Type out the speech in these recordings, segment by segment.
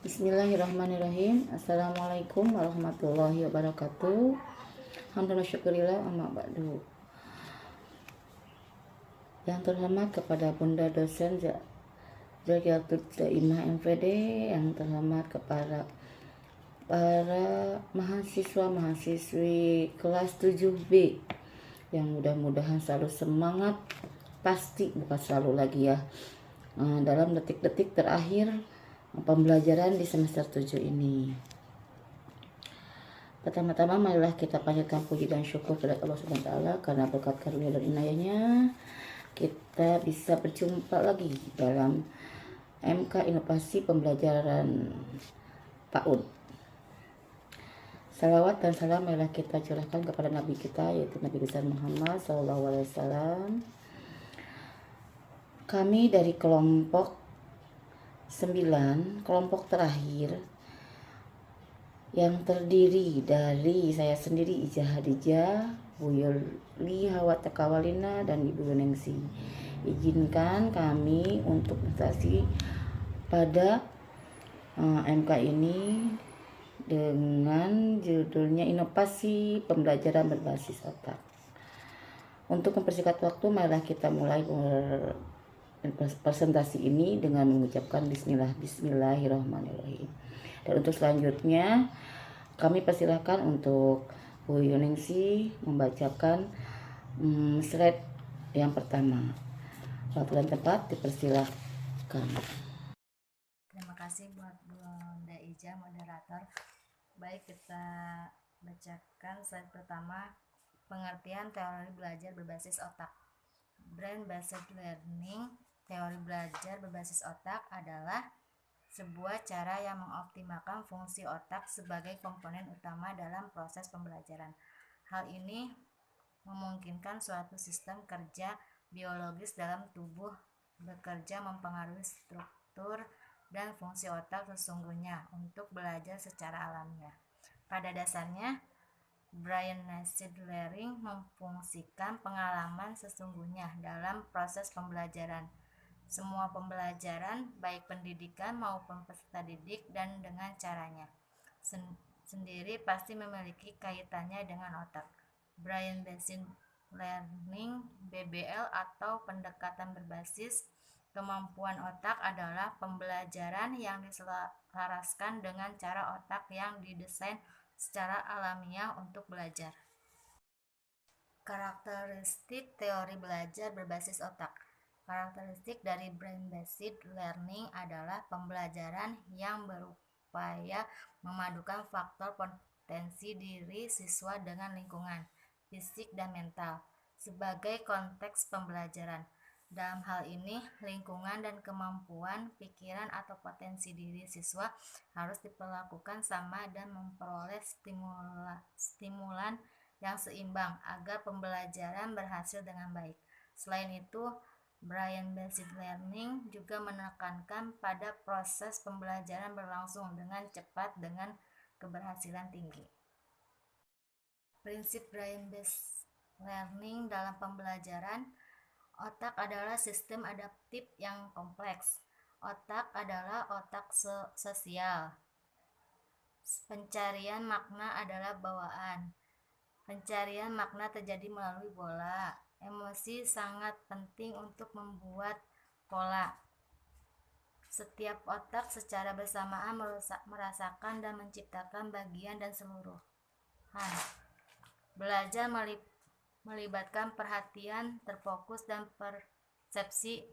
Bismillahirrahmanirrahim. Assalamualaikum warahmatullahi wabarakatuh. Hamdan wa syukurillah amma ba'du. Yang terhormat kepada Bunda dosen Zakiatul Daimah MPD, yang terhormat kepada para mahasiswa-mahasiswi kelas 7B yang mudah-mudahan selalu semangat, pasti bukan selalu lagi ya, dalam detik-detik terakhir pembelajaran di semester 7 ini. Pertama-tama marilah kita panjatkan puji dan syukur kepada Allah Subhanahu wa taala karena berkat karunia dan inayahnya kita bisa berjumpa lagi dalam MK Inovasi Pembelajaran PAUD. Salawat dan salam marilah kita curahkan kepada Nabi kita, yaitu Nabi besar Muhammad SAW. Kami dari kelompok 9, kelompok terakhir yang terdiri dari saya sendiri Ija Hadijah, Bu Yuli Hawa Tekawalina, dan Ibu Yunengsi. Izinkan kami untuk presentasi pada MK ini dengan judulnya Inovasi Pembelajaran Berbasis Otak. Untuk mempersingkat waktu, marilah kita mulai presentasi ini dengan mengucapkan Bismillahirrahmanirrahim. Dan untuk selanjutnya kami persilahkan untuk Bu Yuningsi membacakan slide yang pertama. Waktu dan tempat dipersilahkan. Terima kasih buat Bunda Ija, moderator. Baik, kita bacakan slide pertama, pengertian teori belajar berbasis otak. Brain-based learning, teori belajar berbasis otak adalah sebuah cara yang mengoptimalkan fungsi otak sebagai komponen utama dalam proses pembelajaran. Hal ini memungkinkan suatu sistem kerja biologis dalam tubuh bekerja mempengaruhi struktur dan fungsi otak sesungguhnya untuk belajar secara alamiah. Pada dasarnya, brain-based learning memfungsikan pengalaman sesungguhnya dalam proses pembelajaran. Semua pembelajaran, baik pendidikan maupun peserta didik dan dengan caranya sendiri pasti memiliki kaitannya dengan otak. Brain-based learning (BBL) atau pendekatan berbasis kemampuan otak adalah pembelajaran yang diselaraskan dengan cara otak yang didesain secara alamiah untuk belajar. Karakteristik teori belajar berbasis otak. Karakteristik dari brain-based learning adalah pembelajaran yang berupaya memadukan faktor potensi diri siswa dengan lingkungan, fisik dan mental, sebagai konteks pembelajaran. Dalam hal ini, lingkungan dan kemampuan, pikiran atau potensi diri siswa harus diperlakukan sama dan memperoleh stimulan yang seimbang agar pembelajaran berhasil dengan baik. Selain itu, brain-based learning juga menekankan pada proses pembelajaran berlangsung dengan cepat dengan keberhasilan tinggi. Prinsip brain-based learning dalam pembelajaran. Otak adalah sistem adaptif yang kompleks. Otak adalah otak sosial. Pencarian makna adalah bawaan. Pencarian makna terjadi melalui bola. Emosi sangat penting untuk membuat pola. Setiap otak secara bersamaan merasakan dan menciptakan bagian dan seluruhan. Belajar melibatkan perhatian terfokus dan persepsi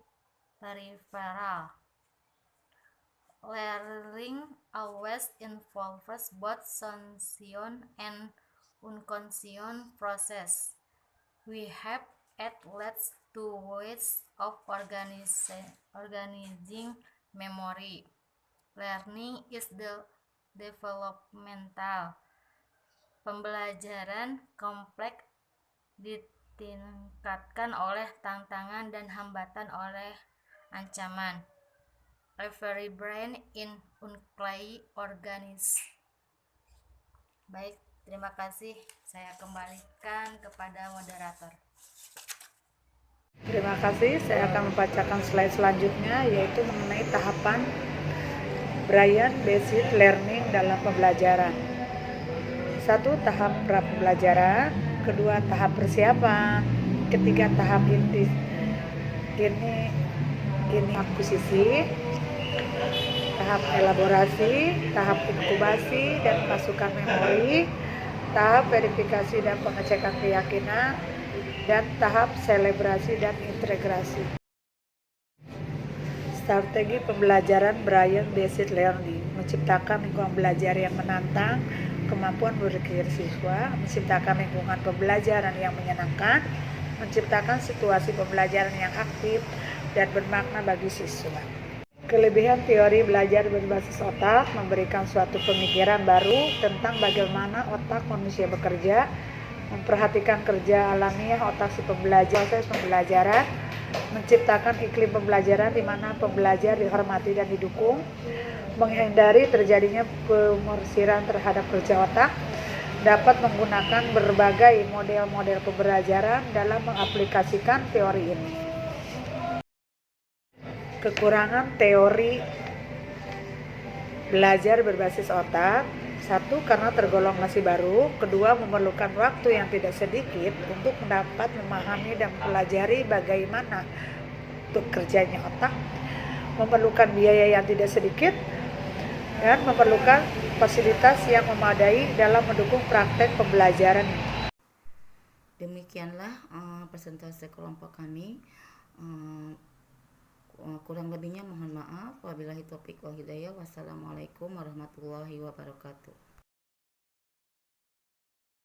periferal. Learning always involves both conscious and unconscious process. We have at least two ways of organizing memory. Learning is the developmental. Pembelajaran kompleks ditingkatkan oleh tantangan dan hambatan oleh ancaman. Every brain in unclay organism. Baik, terima kasih. Saya kembalikan kepada moderator. Terima kasih. Saya akan membacakan slide selanjutnya, yaitu mengenai tahapan Brain Based Learning dalam pembelajaran. 1. Tahap pra pembelajaran, kedua tahap persiapan, ketiga tahap ini akuisisi, tahap elaborasi, tahap inkubasi dan pasukan memori, tahap verifikasi dan pengecekan keyakinan, dan tahap selebrasi dan integrasi. Strategi pembelajaran Brain Based Learning menciptakan lingkungan belajar yang menantang kemampuan berpikir siswa, menciptakan lingkungan pembelajaran yang menyenangkan, menciptakan situasi pembelajaran yang aktif dan bermakna bagi siswa. Kelebihan teori belajar berbasis otak memberikan suatu pemikiran baru tentang bagaimana otak manusia bekerja, memperhatikan kerja alamiah otak si pembelajar, proses pembelajaran, menciptakan iklim pembelajaran di mana pembelajar dihormati dan didukung, menghindari terjadinya pemorsiran terhadap kerja otak, dapat menggunakan berbagai model-model pembelajaran dalam mengaplikasikan teori ini. Kekurangan teori belajar berbasis otak: 1. Karena tergolong masih baru. 2. Memerlukan waktu yang tidak sedikit untuk dapat memahami dan mempelajari bagaimana untuk kerjanya otak, memerlukan biaya yang tidak sedikit, dan memerlukan fasilitas yang memadai dalam mendukung praktek pembelajaran. Demikianlah presentasi kelompok kami. Kurang lebihnya mohon maaf. Wabillahi taufiq wal hidayah. Wassalamualaikum warahmatullahi wabarakatuh.